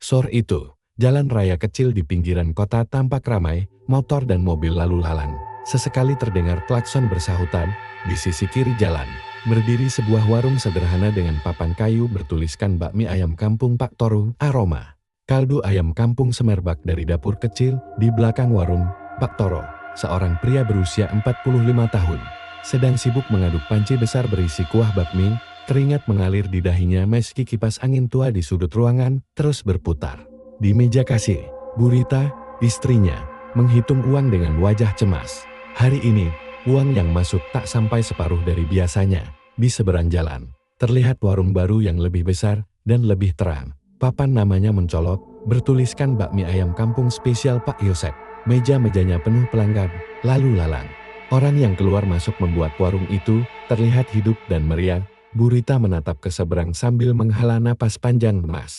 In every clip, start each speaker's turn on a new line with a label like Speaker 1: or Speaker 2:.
Speaker 1: Sore itu, jalan raya kecil di pinggiran kota tampak ramai, motor dan mobil lalu lalang. Sesekali terdengar klakson bersahutan. Di sisi kiri jalan, berdiri sebuah warung sederhana dengan papan kayu bertuliskan bakmi ayam kampung Pak Toro, aroma kaldu ayam kampung semerbak dari dapur kecil. Di belakang warung Pak Toro, seorang pria berusia 45 tahun, sedang sibuk mengaduk panci besar berisi kuah bakmi. Keringat mengalir di dahinya meski kipas angin tua di sudut ruangan terus berputar. Di meja kasir, Bu Rita, istrinya, menghitung uang dengan wajah cemas. Hari ini, uang yang masuk tak sampai separuh dari biasanya. Di seberang jalan, terlihat warung baru yang lebih besar dan lebih terang. Papan namanya mencolok, bertuliskan bakmi ayam kampung spesial Pak Yosep. Meja-mejanya penuh pelanggan, lalu lalang. Orang yang keluar masuk membuat warung itu terlihat hidup dan meriah. Bu Rita menatap ke seberang sambil menghela napas panjang lemas.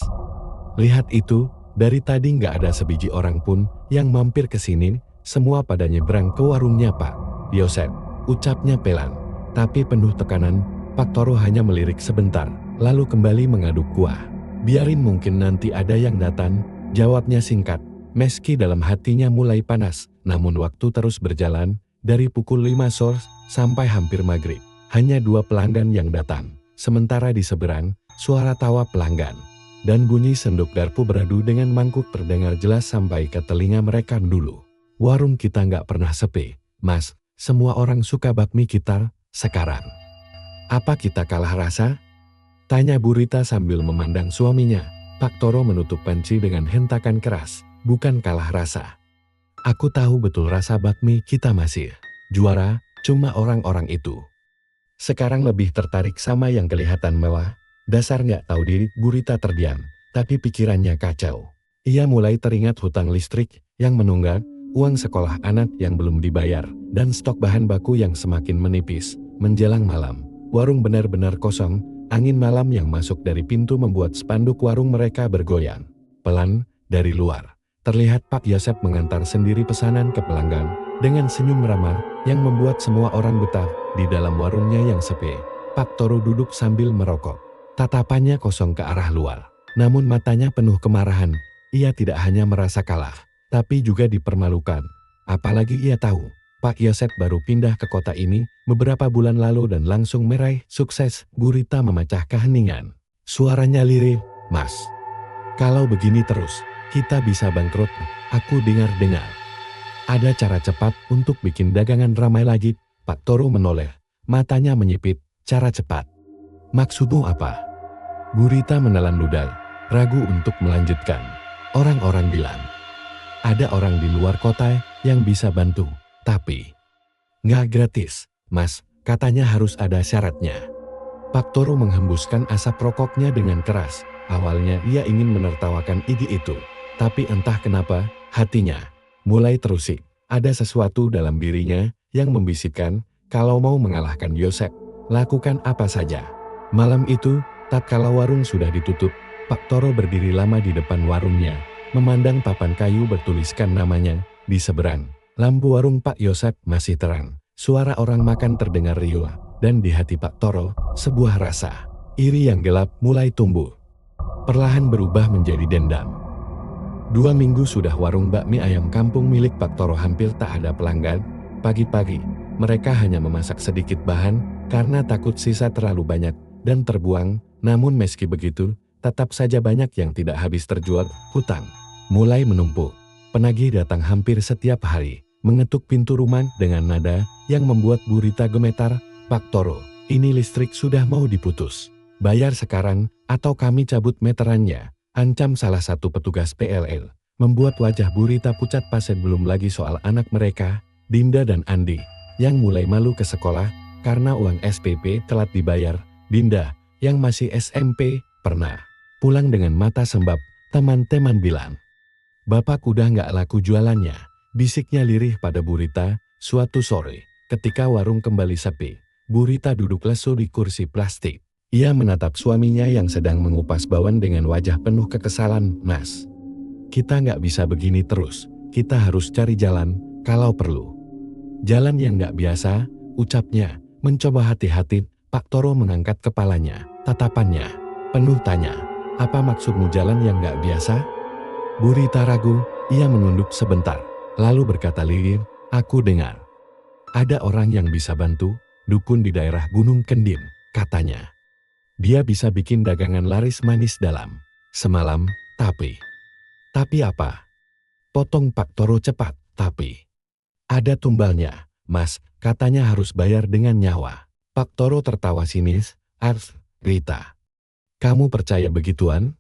Speaker 1: Lihat itu, dari tadi nggak ada sebiji orang pun yang mampir ke sini, semua pada nyebrang ke warungnya Pak Yosep, ucapnya pelan, tapi penuh tekanan. Pak Toro hanya melirik sebentar, lalu kembali mengaduk kuah. Biarin mungkin nanti ada yang datang, jawabnya singkat, meski dalam hatinya mulai panas. Namun waktu terus berjalan, dari pukul 5 sore sampai hampir maghrib. Hanya 2 pelanggan yang datang, sementara di seberang, suara tawa pelanggan dan bunyi sendok garpu beradu dengan mangkuk terdengar jelas sampai ke telinga mereka dulu. Warung kita nggak pernah sepi, Mas, semua orang suka bakmi kita sekarang. Apa kita kalah rasa? Tanya Bu Rita sambil memandang suaminya. Pak Toro menutup panci dengan hentakan keras, bukan kalah rasa. Aku tahu betul rasa bakmi kita masih juara, cuma orang-orang itu sekarang lebih tertarik sama yang kelihatan mewah. Dasar nggak tahu diri. Bu Rita terdiam, tapi pikirannya kacau. Ia mulai teringat hutang listrik yang menunggak, uang sekolah anak yang belum dibayar, dan stok bahan baku yang semakin menipis. Menjelang malam, warung benar-benar kosong. Angin malam yang masuk dari pintu membuat spanduk warung mereka bergoyang. Pelan, dari luar, terlihat Pak Yosep mengantar sendiri pesanan ke pelanggan, dengan senyum ramah yang membuat semua orang betah. Di dalam warungnya yang sepi, Pak Toro duduk sambil merokok. Tatapannya kosong ke arah luar, namun matanya penuh kemarahan. Ia tidak hanya merasa kalah, tapi juga dipermalukan. Apalagi ia tahu, Pak Yosep baru pindah ke kota ini beberapa bulan lalu dan langsung meraih sukses. Bu Rita memecah keheningan. Suaranya lirih, Mas, kalau begini terus, kita bisa bangkrut. Aku dengar-dengar ada cara cepat untuk bikin dagangan ramai lagi. Pak Toro menoleh, matanya menyipit. Cara cepat? Maksudmu apa? Bu Rita menelan ludah, ragu untuk melanjutkan. Orang-orang bilang, ada orang di luar kota yang bisa bantu, tapi nggak gratis, Mas, katanya harus ada syaratnya. Pak Toro menghembuskan asap rokoknya dengan keras. Awalnya ia ingin menertawakan ide itu, tapi entah kenapa, hatinya mulai terusik. Ada sesuatu dalam dirinya yang membisikkan, kalau mau mengalahkan Yosep, lakukan apa saja. Malam itu, tatkala warung sudah ditutup, Pak Toro berdiri lama di depan warungnya, memandang papan kayu bertuliskan namanya. Di seberang, lampu warung Pak Yosep masih terang. Suara orang makan terdengar riuh, dan di hati Pak Toro, sebuah rasa iri yang gelap mulai tumbuh. Perlahan berubah menjadi dendam. 2 minggu sudah warung bakmi ayam kampung milik Pak Toro hampir tak ada pelanggan. Pagi-pagi, mereka hanya memasak sedikit bahan karena takut sisa terlalu banyak dan terbuang. Namun meski begitu, tetap saja banyak yang tidak habis terjual. Hutang mulai menumpuk. Penagih datang hampir setiap hari, mengetuk pintu rumah dengan nada yang membuat Bu Rita gemetar. Pak Toro, ini listrik sudah mau diputus. Bayar sekarang atau kami cabut meterannya, ancam salah satu petugas PLL. Membuat wajah Bu Rita pucat paset. Belum lagi soal anak mereka, Dinda dan Andi, yang mulai malu ke sekolah karena uang SPP telat dibayar. Dinda, yang masih SMP, pernah pulang dengan mata sembab. Teman-teman bilang, Bapak udah nggak laku jualannya, bisiknya lirih pada Bu Rita. Suatu sore, ketika warung kembali sepi, Bu Rita duduk lesu di kursi plastik. Ia menatap suaminya yang sedang mengupas bawang dengan wajah penuh kekesalan. Mas, kita nggak bisa begini terus, kita harus cari jalan, kalau perlu. Jalan yang nggak biasa, ucapnya, mencoba hati-hati. Pak Toro mengangkat kepalanya, tatapannya penuh tanya. Apa maksudmu jalan yang nggak biasa? Burita ragu, ia menunduk sebentar, lalu berkata lirih, aku dengar. Ada orang yang bisa bantu, dukun di daerah Gunung Kendin, katanya. Dia bisa bikin dagangan laris manis dalam semalam, tapi apa? Potong Pak Toro cepat, tapi ada tumbalnya, Mas, katanya harus bayar dengan nyawa. Pak Toro tertawa sinis, Rita. Kamu percaya begituan?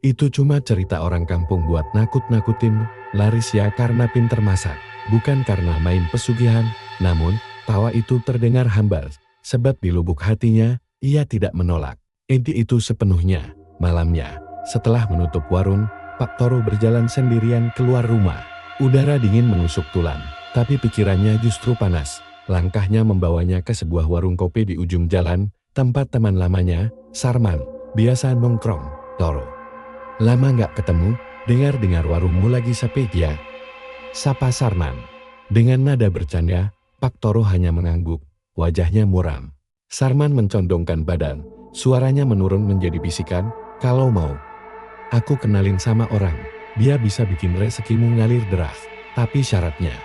Speaker 1: Itu cuma cerita orang kampung buat nakut-nakutin laris ya karena pinter masak, bukan karena main pesugihan. Namun, tawa itu terdengar hambar, sebab di lubuk hatinya, ia tidak menolak. Inti itu sepenuhnya, malamnya, setelah menutup warung, Pak Toro berjalan sendirian keluar rumah. Udara dingin menusuk tulang, tapi pikirannya justru panas. Langkahnya membawanya ke sebuah warung kopi di ujung jalan, tempat teman lamanya, Sarman, biasa nongkrong. Toro. Lama nggak ketemu, dengar-dengar warungmu lagi sepi ya? Sapa Sarman. Dengan nada bercanda, Pak Toro hanya mengangguk, wajahnya muram. Sarman mencondongkan badan, suaranya menurun menjadi bisikan, kalau mau, aku kenalin sama orang, dia bisa bikin rezekimu ngalir deras, tapi syaratnya.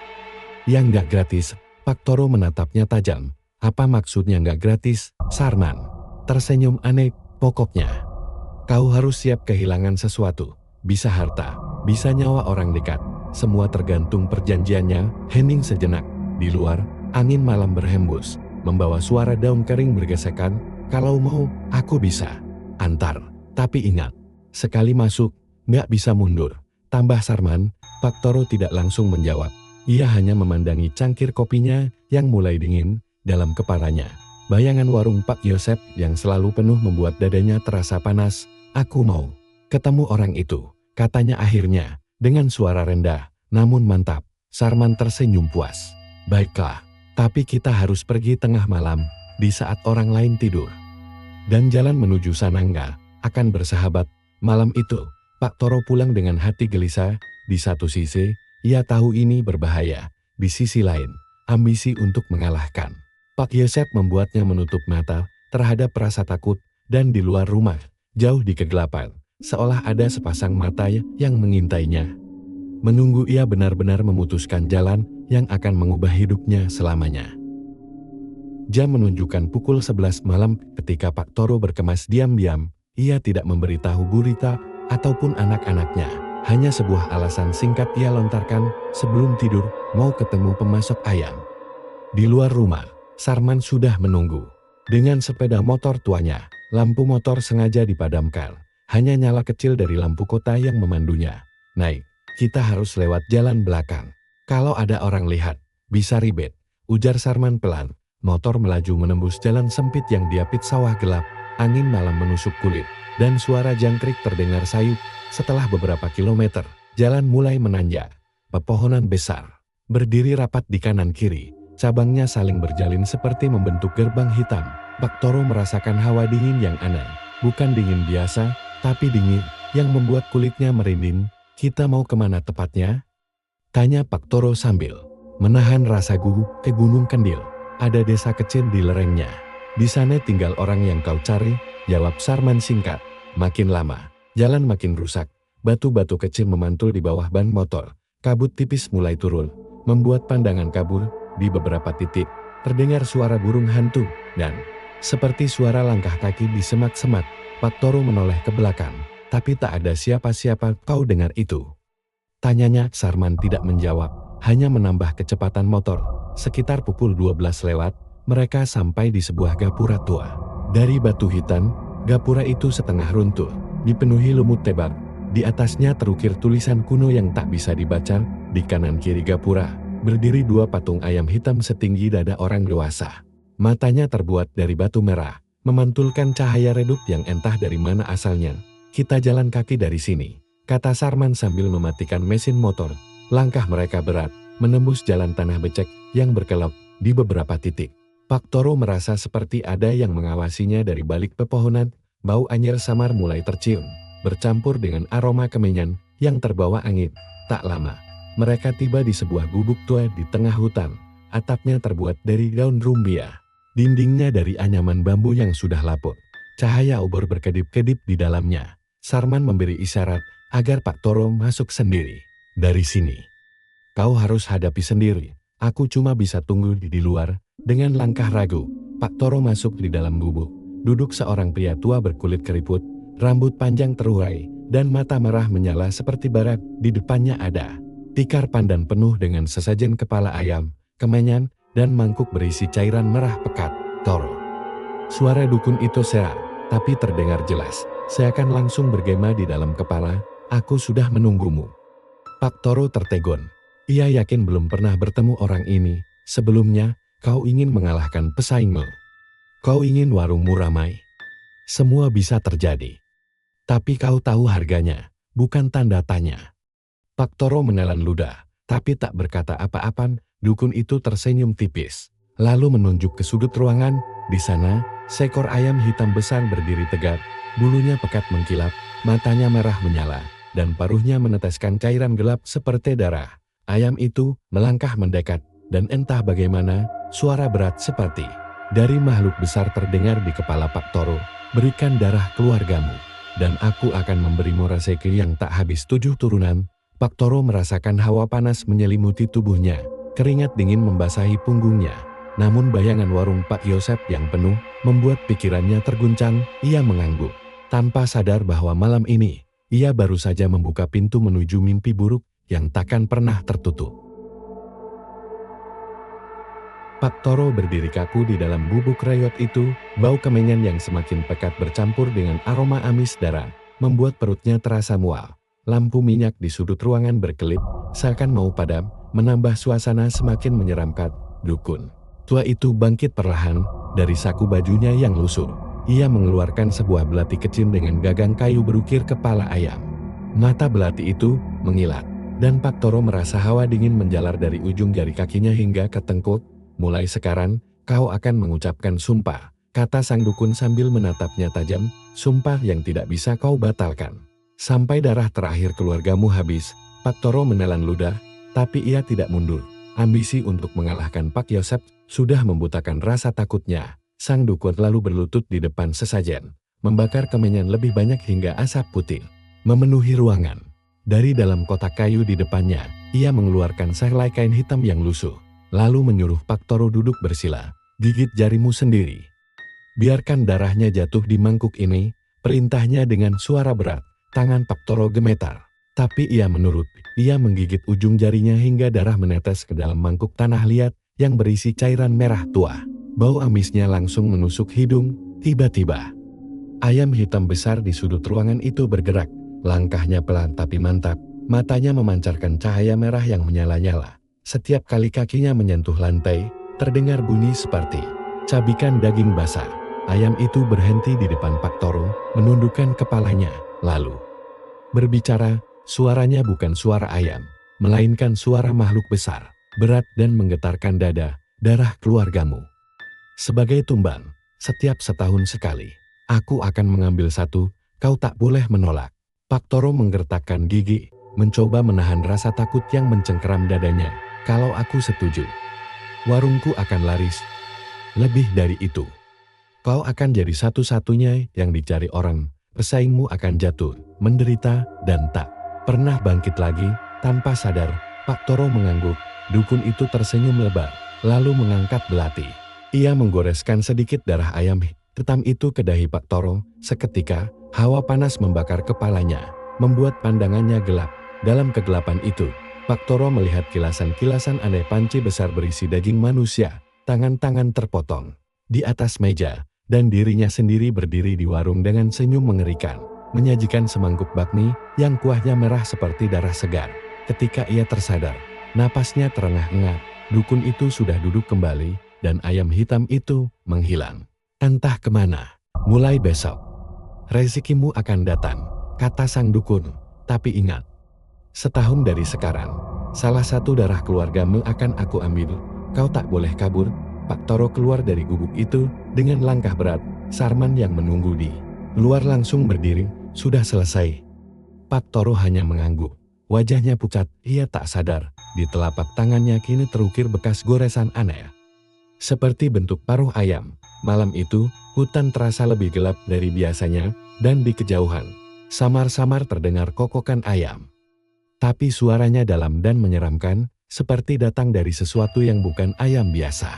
Speaker 1: Yang nggak gratis, Pak Toro menatapnya tajam. Apa maksudnya nggak gratis, Sarman? Tersenyum aneh, pokoknya. Kau harus siap kehilangan sesuatu, bisa harta, bisa nyawa orang dekat, semua tergantung perjanjiannya. Hening sejenak, di luar, angin malam berhembus, membawa suara daun kering bergesekan. Kalau mau, aku bisa antar, tapi ingat, sekali masuk, nggak bisa mundur. Tambah Sarman. Pak Toro tidak langsung menjawab, ia hanya memandangi cangkir kopinya yang mulai dingin dalam kepalanya. Bayangan warung Pak Yosep yang selalu penuh membuat dadanya terasa panas. Aku mau ketemu orang itu, katanya akhirnya, dengan suara rendah, namun mantap. Sarman tersenyum puas. Baiklah, tapi kita harus pergi tengah malam, di saat orang lain tidur. Dan jalan menuju sana nggak akan bersahabat. Malam itu, Pak Toro pulang dengan hati gelisah. Di satu sisi, ia tahu ini berbahaya. Di sisi lain, ambisi untuk mengalahkan Pak Yosep membuatnya menutup mata terhadap rasa takut. Dan di luar rumah, jauh di kegelapan, seolah ada sepasang mata yang mengintainya. Menunggu ia benar-benar memutuskan jalan yang akan mengubah hidupnya selamanya. Jam menunjukkan pukul 11 malam ketika Pak Toro berkemas diam-diam. Ia tidak memberitahu Burita ataupun anak-anaknya. Hanya sebuah alasan singkat ia lontarkan sebelum tidur, mau ketemu pemasok ayam. Di luar rumah, Sarman sudah menunggu. Dengan sepeda motor tuanya, lampu motor sengaja dipadamkan. Hanya nyala kecil dari lampu kota yang memandunya. Naik, kita harus lewat jalan belakang. Kalau ada orang lihat, bisa ribet, ujar Sarman pelan. Motor melaju menembus jalan sempit yang diapit sawah gelap. Angin malam menusuk kulit, dan suara jangkrik terdengar sayup. Setelah beberapa kilometer, jalan mulai menanjak. Pepohonan besar berdiri rapat di kanan kiri. Cabangnya saling berjalin seperti membentuk gerbang hitam. Pak Toro merasakan hawa dingin yang aneh. Bukan dingin biasa, tapi dingin yang membuat kulitnya merinding. Kita mau kemana tepatnya? Tanya Pak Toro sambil menahan rasa gugup. Ke Gunung Kendil. Ada desa kecil di lerengnya. Di sana tinggal orang yang kau cari, jawab Sarman singkat. Makin lama, jalan makin rusak. Batu-batu kecil memantul di bawah ban motor. Kabut tipis mulai turun, membuat pandangan kabur. Di beberapa titik, terdengar suara burung hantu, dan seperti suara langkah kaki di semak-semak. Pak Toro menoleh ke belakang, tapi tak ada siapa-siapa. Kau dengar itu? Tanyanya. Sarman tidak menjawab, hanya menambah kecepatan motor. Sekitar pukul 12 lewat, mereka sampai di sebuah gapura tua. Dari batu hitam, gapura itu setengah runtuh, dipenuhi lumut tebal. Di atasnya terukir tulisan kuno yang tak bisa dibaca. Di kanan kiri gapura, berdiri dua patung ayam hitam setinggi dada orang dewasa. Matanya terbuat dari batu merah, memantulkan cahaya redup yang entah dari mana asalnya. Kita jalan kaki dari sini, kata Sarman sambil mematikan mesin motor. Langkah mereka berat, menembus jalan tanah becek yang berkelok di beberapa titik. Pak Toro merasa seperti ada yang mengawasinya dari balik pepohonan. Bau anyir samar mulai tercium, bercampur dengan aroma kemenyan yang terbawa angin. Tak lama, mereka tiba di sebuah gubuk tua di tengah hutan. Atapnya terbuat dari daun rumbia. Dindingnya dari anyaman bambu yang sudah lapuk. Cahaya obor berkedip-kedip di dalamnya. Sarman memberi isyarat, agar Pak Toro masuk sendiri. Dari sini, kau harus hadapi sendiri. Aku cuma bisa tunggu di luar. Dengan langkah ragu, Pak Toro masuk di dalam gubuk. Duduk seorang pria tua berkulit keriput, rambut panjang terurai, dan mata merah menyala seperti barat. Di depannya ada tikar pandan penuh dengan sesajen kepala ayam, kemenyan, dan mangkuk berisi cairan merah pekat. Toro. Suara dukun itu serak, tapi terdengar jelas. Seakan langsung bergema di dalam kepala, aku sudah menunggumu. Pak Toro tertegun. Ia yakin belum pernah bertemu orang ini. Sebelumnya, kau ingin mengalahkan pesaingmu. Kau ingin warungmu ramai. Semua bisa terjadi. Tapi kau tahu harganya, bukan tanda tanya. Pak Toro menelan ludah, tapi tak berkata apa-apa. Dukun itu tersenyum tipis, lalu menunjuk ke sudut ruangan. Di sana, seekor ayam hitam besar berdiri tegak, bulunya pekat mengkilap, matanya merah menyala, dan paruhnya meneteskan cairan gelap seperti darah. Ayam itu melangkah mendekat, dan entah bagaimana, suara berat seperti dari makhluk besar terdengar di kepala Pak Toro. Berikan darah keluargamu, dan aku akan memberimu rezeki yang tak habis 7 turunan. Pak Toro merasakan hawa panas menyelimuti tubuhnya. Keringat dingin membasahi punggungnya. Namun bayangan warung Pak Yosep yang penuh membuat pikirannya terguncang. Ia mengangguk, tanpa sadar bahwa malam ini ia baru saja membuka pintu menuju mimpi buruk yang takkan pernah tertutup. Pak Toro berdiri kaku di dalam bubuk reyot itu. Bau kemenyan yang semakin pekat bercampur dengan aroma amis darah membuat perutnya terasa mual. Lampu minyak di sudut ruangan berkelip, seakan mau padam, menambah suasana semakin menyeramkan. Dukun tua itu bangkit perlahan dari saku bajunya yang lusuh. Ia mengeluarkan sebuah belati kecil dengan gagang kayu berukir kepala ayam. Mata belati itu mengilat, dan Pak Toro merasa hawa dingin menjalar dari ujung jari kakinya hingga ke tengkuk. Mulai sekarang, kau akan mengucapkan sumpah, kata sang dukun sambil menatapnya tajam, sumpah yang tidak bisa kau batalkan. Sampai darah terakhir keluargamu habis. Pak Toro menelan ludah, tapi ia tidak mundur. Ambisi untuk mengalahkan Pak Yosep sudah membutakan rasa takutnya. Sang dukun lalu berlutut di depan sesajen, membakar kemenyan lebih banyak hingga asap putih memenuhi ruangan. Dari dalam kotak kayu di depannya, ia mengeluarkan sehelai kain hitam yang lusuh, lalu menyuruh Pak Toro duduk bersila. Gigit jarimu sendiri. Biarkan darahnya jatuh di mangkuk ini, perintahnya dengan suara berat. Tangan Pak Toro gemetar, tapi ia menurut. Ia menggigit ujung jarinya hingga darah menetes ke dalam mangkuk tanah liat yang berisi cairan merah tua. Bau amisnya langsung menusuk hidung. Tiba-tiba, ayam hitam besar di sudut ruangan itu bergerak. Langkahnya pelan tapi mantap. Matanya memancarkan cahaya merah yang menyala-nyala. Setiap kali kakinya menyentuh lantai, terdengar bunyi seperti cabikan daging basah. Ayam itu berhenti di depan Pak Toro, menundukkan kepalanya. Lalu berbicara, suaranya bukan suara ayam, melainkan suara makhluk besar, berat dan menggetarkan dada. Darah keluargamu. Sebagai tumbang, setiap setahun sekali, aku akan mengambil satu, kau tak boleh menolak. Pak Toro menggertakkan gigi, mencoba menahan rasa takut yang mencengkeram dadanya. Kalau aku setuju, warungku akan laris. Lebih dari itu, kau akan jadi satu-satunya yang dicari orang. Pesaingmu akan jatuh, menderita, dan tak pernah bangkit lagi. Tanpa sadar, Pak Toro mengangguk. Dukun itu tersenyum lebar, lalu mengangkat belati. Ia menggoreskan sedikit darah ayam hitam itu ke dahi Pak Toro. Seketika, hawa panas membakar kepalanya, membuat pandangannya gelap. Dalam kegelapan itu, Pak Toro melihat kilasan-kilasan aneh panci besar berisi daging manusia, tangan-tangan terpotong di atas meja, dan dirinya sendiri berdiri di warung dengan senyum mengerikan, menyajikan semangkuk bakmi yang kuahnya merah seperti darah segar. Ketika ia tersadar, napasnya terengah-engah. Dukun itu sudah duduk kembali, dan ayam hitam itu menghilang. Entah kemana. Mulai besok, rezekimu akan datang, kata sang dukun. Tapi ingat, setahun dari sekarang, salah satu darah keluargamu akan aku ambil. Kau tak boleh kabur. Pak Toro keluar dari gubuk itu dengan langkah berat. Sarman yang menunggu di luar langsung berdiri. Sudah selesai. Pak Toro hanya mengangguk. Wajahnya pucat. Ia tak sadar, di telapak tangannya kini terukir bekas goresan aneh, seperti bentuk paruh ayam. Malam itu, hutan terasa lebih gelap dari biasanya, dan di kejauhan, Samar-samar terdengar kokokan ayam. Tapi suaranya dalam dan menyeramkan, seperti datang dari sesuatu yang bukan ayam biasa.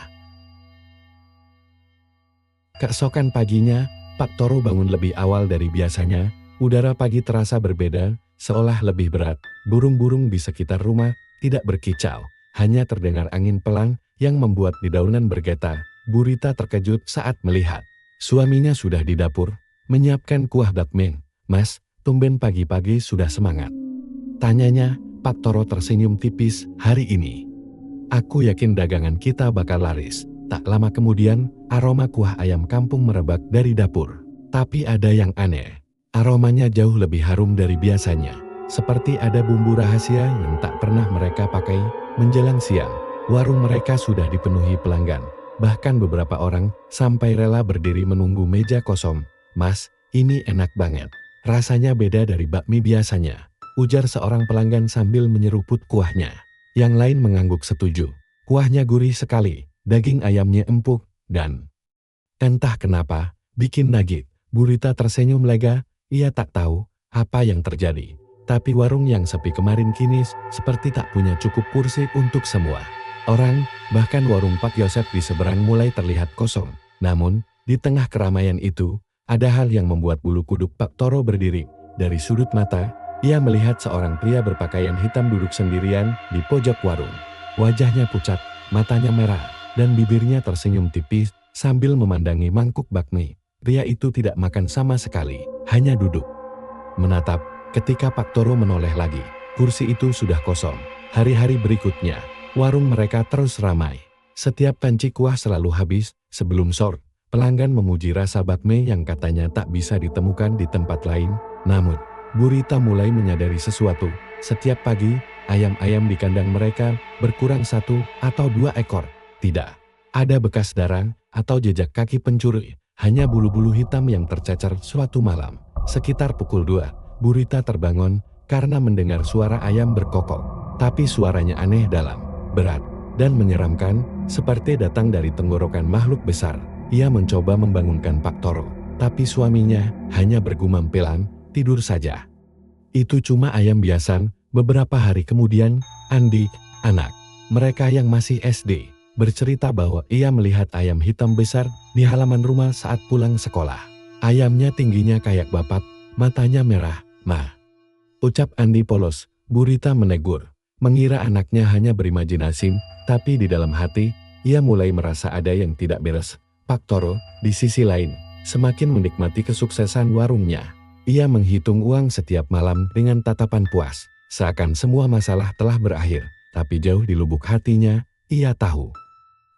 Speaker 1: Keesokan paginya, Pak Toro bangun lebih awal dari biasanya. Udara pagi terasa berbeda, seolah lebih berat. Burung-burung di sekitar rumah tidak berkicau, hanya terdengar angin pelan yang membuat dedaunan bergetar. Burita terkejut saat melihat suaminya sudah di dapur, menyiapkan kuah bakmi. "Mas, tumben pagi-pagi sudah semangat?" tanyanya. Pak Toro tersenyum tipis. "Hari ini, aku yakin dagangan kita bakal laris." Tak lama kemudian, aroma kuah ayam kampung merebak dari dapur. Tapi ada yang aneh. Aromanya jauh lebih harum dari biasanya. Seperti ada bumbu rahasia yang tak pernah mereka pakai. Menjelang siang, warung mereka sudah dipenuhi pelanggan. Bahkan beberapa orang sampai rela berdiri menunggu meja kosong. "Mas, ini enak banget. Rasanya beda dari bakmi biasanya," ujar seorang pelanggan sambil menyeruput kuahnya. Yang lain mengangguk setuju. Kuahnya gurih sekali, daging ayamnya empuk, dan entah kenapa, bikin nagih. Burita tersenyum lega. Ia tak tahu apa yang terjadi. Tapi warung yang sepi kemarin kini seperti tak punya cukup kursi untuk semua orang. Bahkan warung Pak Yosep di seberang mulai terlihat kosong. Namun, di tengah keramaian itu, ada hal yang membuat bulu kuduk Pak Toro berdiri. Dari sudut mata, ia melihat seorang pria berpakaian hitam duduk sendirian di pojok warung. Wajahnya pucat, matanya merah, dan bibirnya tersenyum tipis sambil memandangi mangkuk bakmi. Pria itu tidak makan sama sekali, hanya duduk menatap. Ketika Pak Toro menoleh lagi, kursi itu sudah kosong. Hari-hari berikutnya, warung mereka terus ramai. Setiap panci kuah selalu habis. Sebelum sore, pelanggan memuji rasa bakmi yang katanya tak bisa ditemukan di tempat lain. Namun, Burita mulai menyadari sesuatu. Setiap pagi, ayam-ayam di kandang mereka berkurang 1 atau 2 ekor. Tidak ada bekas darah atau jejak kaki pencuri. Hanya bulu-bulu hitam yang tercecer. Suatu malam, sekitar pukul 2, Burita terbangun karena mendengar suara ayam berkokok. Tapi suaranya aneh, dalam, berat, dan menyeramkan, seperti datang dari tenggorokan makhluk besar. Ia mencoba membangunkan Pak Toro, tapi suaminya hanya bergumam pelan, "Tidur saja. Itu cuma ayam biasa." Beberapa hari kemudian, Andi, anak mereka yang masih SD, bercerita bahwa ia melihat ayam hitam besar di halaman rumah saat pulang sekolah. Ayamnya tingginya kayak bapak, matanya merah. "Ma," ucap Andi polos. Burita menegur, mengira anaknya hanya berimajinasi, tapi di dalam hati, ia mulai merasa ada yang tidak beres. Pak Toro, di sisi lain, semakin menikmati kesuksesan warungnya. Ia menghitung uang setiap malam dengan tatapan puas, seakan semua masalah telah berakhir. Tapi jauh di lubuk hatinya, ia tahu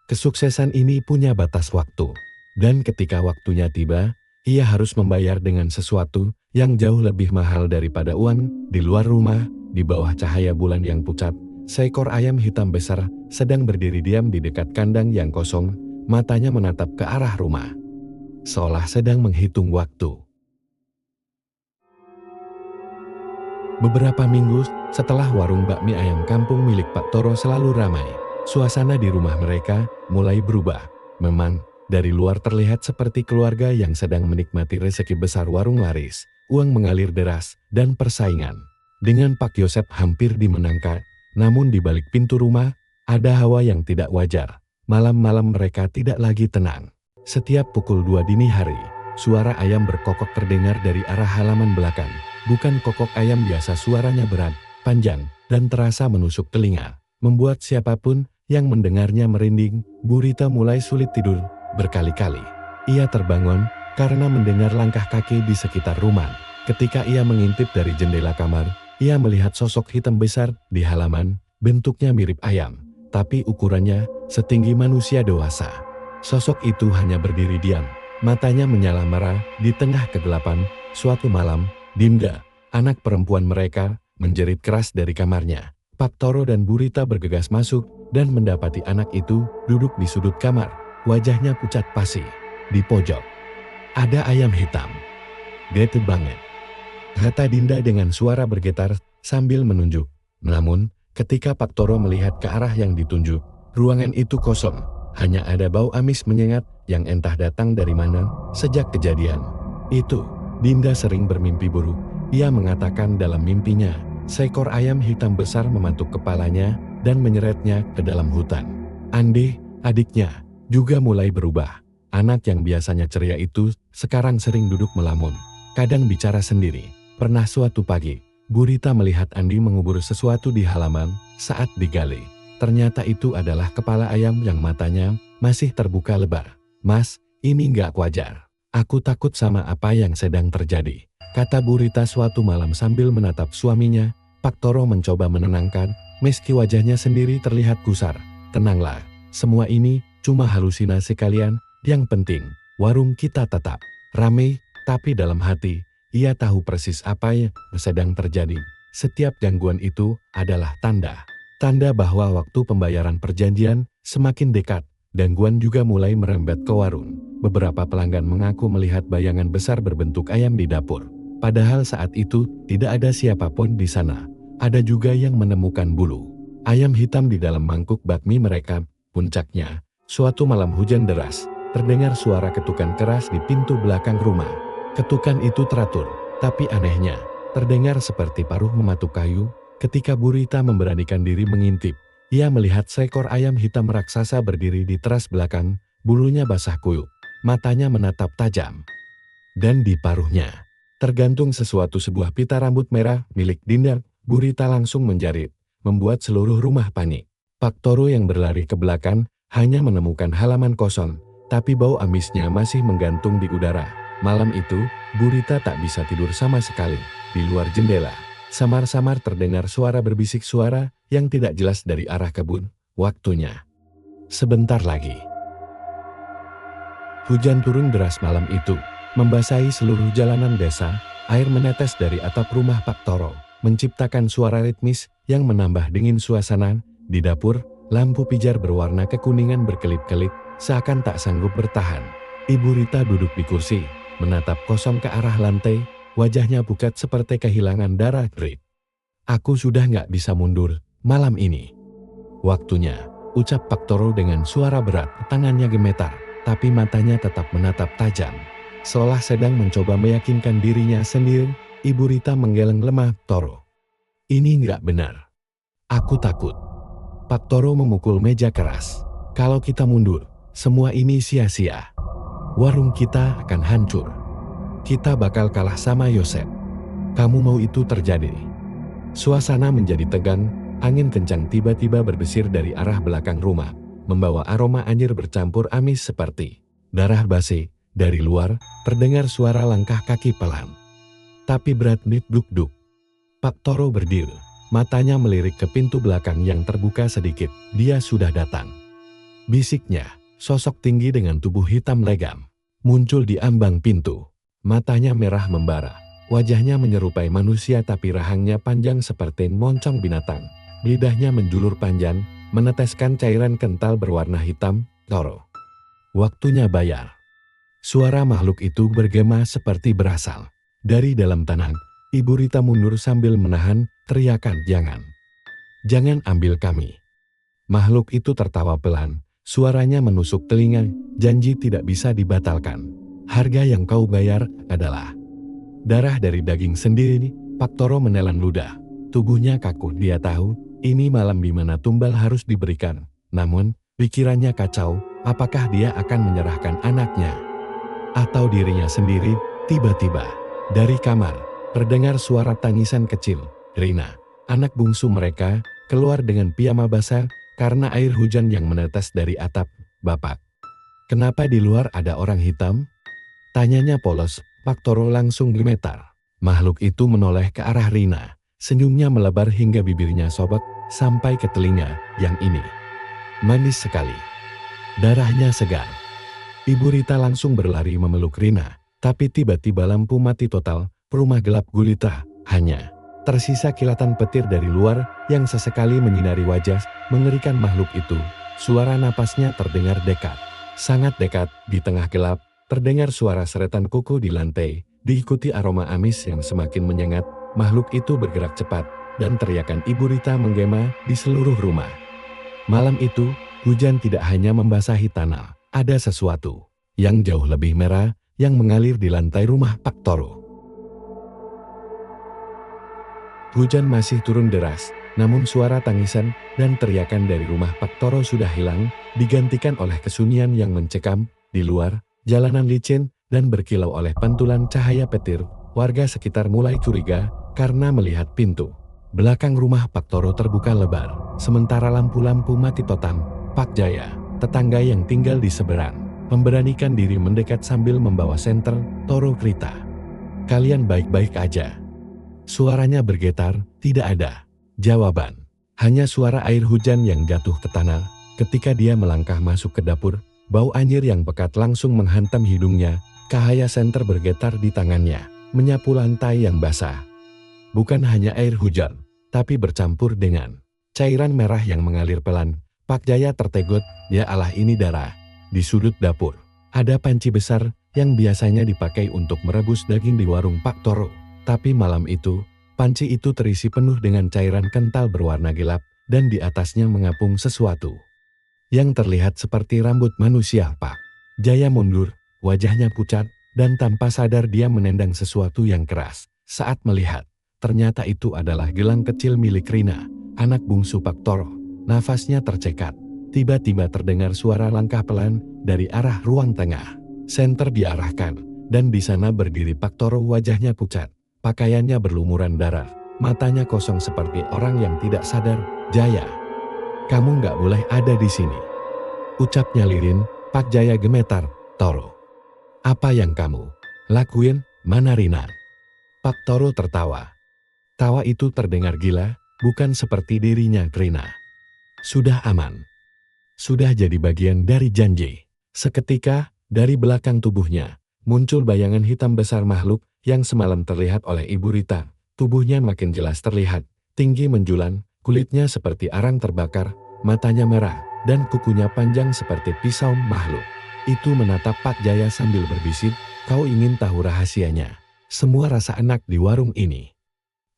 Speaker 1: kesuksesan ini punya batas waktu. Dan ketika waktunya tiba, ia harus membayar dengan sesuatu yang jauh lebih mahal daripada uang. Di luar rumah, di bawah cahaya bulan yang pucat, seekor ayam hitam besar sedang berdiri diam di dekat kandang yang kosong. Matanya menatap ke arah rumah, seolah sedang menghitung waktu. Beberapa minggu setelah warung bakmi ayam kampung milik Pak Toro selalu ramai, suasana di rumah mereka mulai berubah. Memang, dari luar terlihat seperti keluarga yang sedang menikmati rezeki besar. Warung laris, uang mengalir deras, dan persaingan dengan Pak Yosep hampir dimenangkan. Namun di balik pintu rumah, ada hawa yang tidak wajar. Malam-malam mereka tidak lagi tenang. Setiap pukul 2 dini hari, suara ayam berkokok terdengar dari arah halaman belakang. Bukan kokok ayam biasa, suaranya berat, panjang, dan terasa menusuk telinga, membuat siapapun yang mendengarnya merinding. Burita mulai sulit tidur. Berkali-kali ia terbangun karena mendengar langkah kaki di sekitar rumah. Ketika ia mengintip dari jendela kamar, ia melihat sosok hitam besar di halaman. Bentuknya mirip ayam, tapi ukurannya setinggi manusia dewasa. Sosok itu hanya berdiri diam, matanya menyala merah di tengah kegelapan. Suatu malam, Dinda, anak perempuan mereka, menjerit keras dari kamarnya. Pak Toro dan Burita bergegas masuk dan mendapati anak itu duduk di sudut kamar. Wajahnya pucat pasi. Di pojok ada ayam hitam. "Gede banget," kata Dinda dengan suara bergetar sambil menunjuk. Namun, ketika Pak Toro melihat ke arah yang ditunjuk, ruangan itu kosong. Hanya ada bau amis menyengat yang entah datang dari mana. Sejak kejadian itu, Dinda sering bermimpi buruk. Ia mengatakan dalam mimpinya, seekor ayam hitam besar mematuk kepalanya dan menyeretnya ke dalam hutan. Andi, adiknya, juga mulai berubah. Anak yang biasanya ceria itu sekarang sering duduk melamun, kadang bicara sendiri. Pernah suatu pagi, Bu Rita melihat Andi mengubur sesuatu di halaman. Saat digali, ternyata itu adalah kepala ayam yang matanya masih terbuka lebar. "Mas, ini nggak wajar. Aku takut sama apa yang sedang terjadi," kata Bu Rita suatu malam sambil menatap suaminya. Pak Toro mencoba menenangkan, meski wajahnya sendiri terlihat gusar. "Tenanglah, semua ini cuma halusinasi kalian. Yang penting, warung kita tetap ramai." Tapi dalam hati, ia tahu persis apa yang sedang terjadi. Setiap gangguan itu adalah tanda bahwa waktu pembayaran perjanjian semakin dekat. Gangguan juga mulai merembet ke warung. Beberapa pelanggan mengaku melihat bayangan besar berbentuk ayam di dapur. Padahal saat itu tidak ada siapapun di sana. Ada juga yang menemukan bulu ayam hitam di dalam mangkuk bakmi mereka. Puncaknya, suatu malam hujan deras, terdengar suara ketukan keras di pintu belakang rumah. Ketukan itu teratur, tapi anehnya, terdengar seperti paruh mematuk kayu. Ketika Bu Rita memberanikan diri mengintip, ia melihat seekor ayam hitam raksasa berdiri di teras belakang, bulunya basah kuyup, matanya menatap tajam. Dan di paruhnya, tergantung sebuah pita rambut merah milik Dinda. Bu Rita langsung menjerit, membuat seluruh rumah panik. Pak Toro yang berlari ke belakang, hanya menemukan halaman kosong, tapi bau amisnya masih menggantung di udara. Malam itu, Bu Rita tak bisa tidur sama sekali. Di luar jendela, samar-samar terdengar suara berbisik, suara yang tidak jelas dari arah kebun. Waktunya sebentar lagi. Hujan turun deras malam itu, membasahi seluruh jalanan desa. Air menetes dari atap rumah Pak Toro, menciptakan suara ritmis yang menambah dingin suasana. Di dapur, lampu pijar berwarna kekuningan berkelip-kelip, seakan tak sanggup bertahan. Ibu Rita duduk di kursi, menatap kosong ke arah lantai, wajahnya pucat seperti kehilangan darah. "Rit, aku sudah nggak bisa mundur malam ini. Waktunya," ucap Pak Toro dengan suara berat. Tangannya gemetar, tapi matanya tetap menatap tajam, seolah sedang mencoba meyakinkan dirinya sendiri. Ibu Rita menggeleng lemah. "Toro, ini nggak benar. Aku takut." Pak Toro memukul meja keras. "Kalau kita mundur, semua ini sia-sia. Warung kita akan hancur. Kita bakal kalah sama Yosep. Kamu mau itu terjadi?" Suasana menjadi tegang. Angin kencang tiba-tiba berbesir dari arah belakang rumah, membawa aroma anjir bercampur amis seperti darah basi. Dari luar, terdengar suara langkah kaki pelan, tapi berat. Duk-duk. Pak Toro berdiri, matanya melirik ke pintu belakang yang terbuka sedikit. "Dia sudah datang," bisiknya. Sosok tinggi dengan tubuh hitam legam muncul di ambang pintu. Matanya merah membara, wajahnya menyerupai manusia tapi rahangnya panjang seperti moncong binatang. Lidahnya menjulur panjang, meneteskan cairan kental berwarna hitam. "Toro, waktunya bayar." Suara makhluk itu bergema seperti berasal dari dalam tanah. Ibu Rita mundur sambil menahan teriakan, Jangan ambil kami." Makhluk itu tertawa pelan. Suaranya menusuk telinga, "Janji tidak bisa dibatalkan. Harga yang kau bayar adalah darah dari daging sendiri." Pak Toro menelan ludah. Tubuhnya kaku. Dia tahu, ini malam di mana tumbal harus diberikan. Namun, pikirannya kacau. Apakah dia akan menyerahkan anaknya atau dirinya sendiri? Tiba-tiba, dari kamar, terdengar suara tangisan kecil. Rina, anak bungsu mereka, keluar dengan piyama basah karena air hujan yang menetes dari atap. "Bapak, kenapa di luar ada orang hitam?" tanyanya polos. Pak Toro langsung gemetar. Makhluk itu menoleh ke arah Rina. Senyumnya melebar hingga bibirnya sobek sampai ke telinga. "Yang ini manis sekali. Darahnya segar." Ibu Rita langsung berlari memeluk Rina. Tapi tiba-tiba lampu mati total. Rumah gelap gulita. Hanya tersisa kilatan petir dari luar yang sesekali menyinari wajah mengerikan makhluk itu. Suara napasnya terdengar dekat, sangat dekat. Di tengah gelap, terdengar suara seretan kuku di lantai, diikuti aroma amis yang semakin menyengat. Makhluk itu bergerak cepat, dan teriakan Ibu Rita menggema di seluruh rumah. Malam itu, hujan tidak hanya membasahi tanah, ada sesuatu yang jauh lebih merah yang mengalir di lantai rumah Pak Toro. Hujan masih turun deras, namun suara tangisan dan teriakan dari rumah Pak Toro sudah hilang, digantikan oleh kesunyian yang mencekam. Di luar, jalanan licin dan berkilau oleh pantulan cahaya petir. Warga sekitar mulai curiga karena melihat pintu belakang rumah Pak Toro terbuka lebar, sementara lampu-lampu mati total. Pak Jaya, tetangga yang tinggal di seberang, memberanikan diri mendekat sambil membawa senter. Toro cerita, "Kalian baik-baik aja?" Suaranya bergetar, tidak ada jawaban. Hanya suara air hujan yang jatuh ke tanah. Ketika dia melangkah masuk ke dapur, bau anjir yang pekat langsung menghantam hidungnya. Cahaya senter bergetar di tangannya, menyapu lantai yang basah. Bukan hanya air hujan, tapi bercampur dengan cairan merah yang mengalir pelan. Pak Jaya tertegot, ya Allah, ini darah. Di sudut dapur, ada panci besar yang biasanya dipakai untuk merebus daging di warung Pak Toro. Tapi malam itu, panci itu terisi penuh dengan cairan kental berwarna gelap, dan di atasnya mengapung sesuatu yang terlihat seperti rambut manusia. Pak Jaya mundur, wajahnya pucat, dan tanpa sadar dia menendang sesuatu yang keras. Saat melihat, ternyata itu adalah gelang kecil milik Rina, anak bungsu Pak Toro. Nafasnya tercekat. Tiba-tiba terdengar suara langkah pelan dari arah ruang tengah. Senter diarahkan, dan di sana berdiri Pak Toro, wajahnya pucat. Pakaiannya berlumuran darah, matanya kosong seperti orang yang tidak sadar. "Jaya, kamu nggak boleh ada di sini," ucapnya lirih. Pak Jaya gemetar. "Toro, apa yang kamu lakuin? Mana Rina?" Pak Toro tertawa. Tawa itu terdengar gila, bukan seperti dirinya Rina. "Sudah aman. Sudah jadi bagian dari janji." Seketika, dari belakang tubuhnya, muncul bayangan hitam besar makhluk yang semalam terlihat oleh Ibu Rita. Tubuhnya makin jelas terlihat, tinggi menjulang, kulitnya seperti arang terbakar, matanya merah, dan kukunya panjang seperti pisau. Makhluk itu menatap Pak Jaya sambil berbisik, "Kau ingin tahu rahasianya? Semua rasa enak di warung ini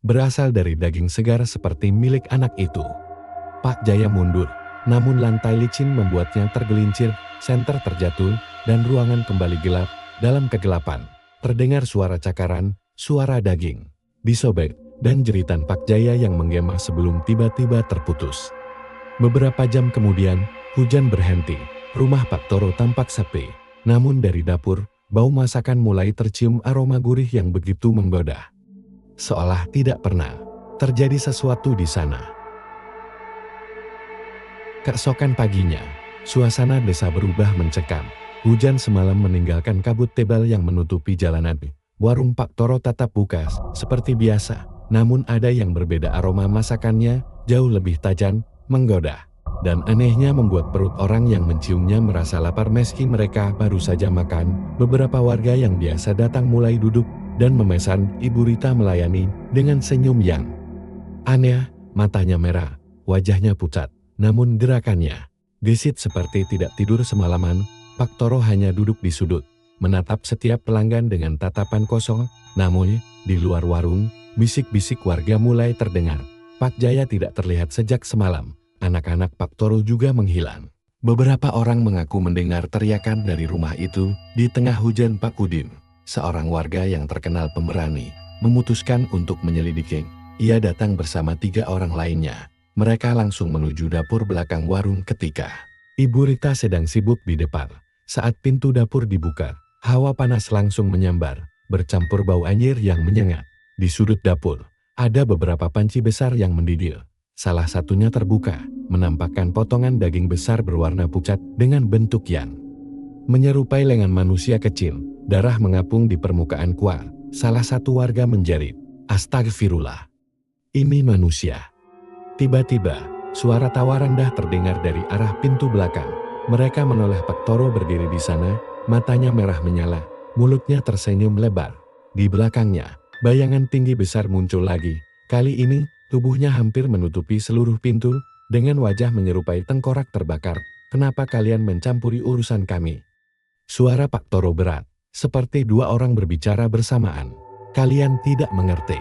Speaker 1: berasal dari daging segar seperti milik anak itu." Pak Jaya mundur, namun lantai licin membuatnya tergelincir, senter terjatuh, dan ruangan kembali gelap. Dalam kegelapan, terdengar suara cakaran, suara daging disobek, dan jeritan Pak Jaya yang menggema sebelum tiba-tiba terputus. Beberapa jam kemudian, hujan berhenti. Rumah Pak Toro tampak sepi, namun dari dapur, bau masakan mulai tercium, aroma gurih yang begitu menggoda. Seolah tidak pernah terjadi sesuatu di sana. Keesokan paginya, suasana desa berubah mencekam. Hujan semalam meninggalkan kabut tebal yang menutupi jalanan. Warung Pak Toro tetap buka seperti biasa, namun ada yang berbeda. Aroma masakannya jauh lebih tajam, menggoda, dan anehnya membuat perut orang yang menciumnya merasa lapar meski mereka baru saja makan. Beberapa warga yang biasa datang mulai duduk dan memesan. Ibu Rita melayani dengan senyum yang aneh, matanya merah, wajahnya pucat, namun gerakannya gesit seperti tidak tidur semalaman. Pak Toro hanya duduk di sudut, menatap setiap pelanggan dengan tatapan kosong. Namun, di luar warung, bisik-bisik warga mulai terdengar. Pak Jaya tidak terlihat sejak semalam. Anak-anak Pak Toro juga menghilang. Beberapa orang mengaku mendengar teriakan dari rumah itu. Di tengah hujan, Pak Udin, seorang warga yang terkenal pemberani, memutuskan untuk menyelidiki. Ia datang bersama 3 orang lainnya. Mereka langsung menuju dapur belakang warung ketika Ibu Rita sedang sibuk di depan. Saat pintu dapur dibuka, hawa panas langsung menyambar, bercampur bau anjir yang menyengat. Di sudut dapur, ada beberapa panci besar yang mendidih. Salah satunya terbuka, menampakkan potongan daging besar berwarna pucat dengan bentuk yang menyerupai lengan manusia kecil. Darah mengapung di permukaan kuah. Salah satu warga menjerit, "Astagfirullah, ini manusia." Tiba-tiba, suara tawa rendah terdengar dari arah pintu belakang. Mereka menoleh Pak Toro berdiri di sana, matanya merah menyala, mulutnya tersenyum lebar. Di belakangnya, bayangan tinggi besar muncul lagi. Kali ini, tubuhnya hampir menutupi seluruh pintu, dengan wajah menyerupai tengkorak terbakar. "Kenapa kalian mencampuri urusan kami?" Suara Pak Toro berat, seperti 2 orang berbicara bersamaan. "Kalian tidak mengerti.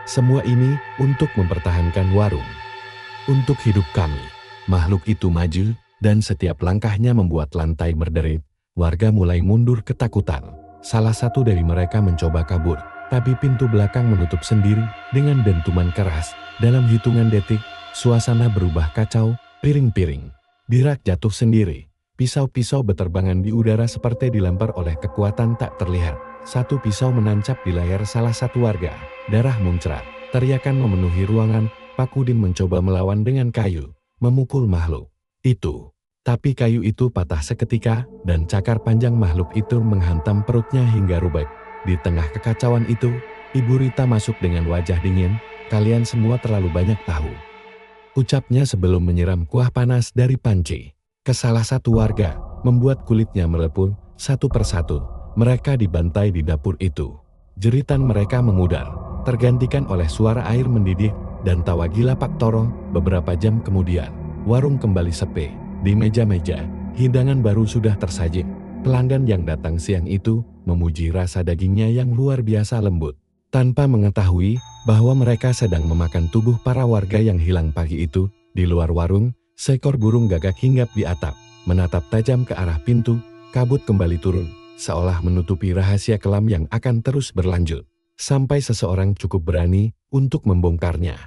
Speaker 1: Semua ini untuk mempertahankan warung. Untuk hidup kami." Makhluk itu maju, dan setiap langkahnya membuat lantai berderit. Warga mulai mundur ketakutan. Salah satu dari mereka mencoba kabur, tapi pintu belakang menutup sendiri dengan dentuman keras. Dalam hitungan detik, suasana berubah kacau, piring-piring di rak jatuh sendiri. Pisau-pisau beterbangan di udara seperti dilempar oleh kekuatan tak terlihat. Satu pisau menancap di leher salah satu warga. Darah muncrat. Teriakan memenuhi ruangan. Pak Udin mencoba melawan dengan kayu, memukul makhluk itu. Tapi kayu itu patah seketika, dan cakar panjang makhluk itu menghantam perutnya hingga robek. Di tengah kekacauan itu, Ibu Rita masuk dengan wajah dingin. "Kalian semua terlalu banyak tahu," ucapnya sebelum menyiram kuah panas dari panci ke salah satu warga, membuat kulitnya melepul. Satu persatu, mereka dibantai di dapur itu. Jeritan mereka memudar, tergantikan oleh suara air mendidih dan tawa gila Pak Toro. Beberapa jam kemudian, warung kembali sepi. Di meja-meja, hidangan baru sudah tersaji. Pelanggan yang datang siang itu memuji rasa dagingnya yang luar biasa lembut, tanpa mengetahui bahwa mereka sedang memakan tubuh para warga yang hilang pagi itu. Di luar warung, seekor burung gagak hinggap di atap, menatap tajam ke arah pintu. Kabut kembali turun, seolah menutupi rahasia kelam yang akan terus berlanjut sampai seseorang cukup berani untuk membongkarnya.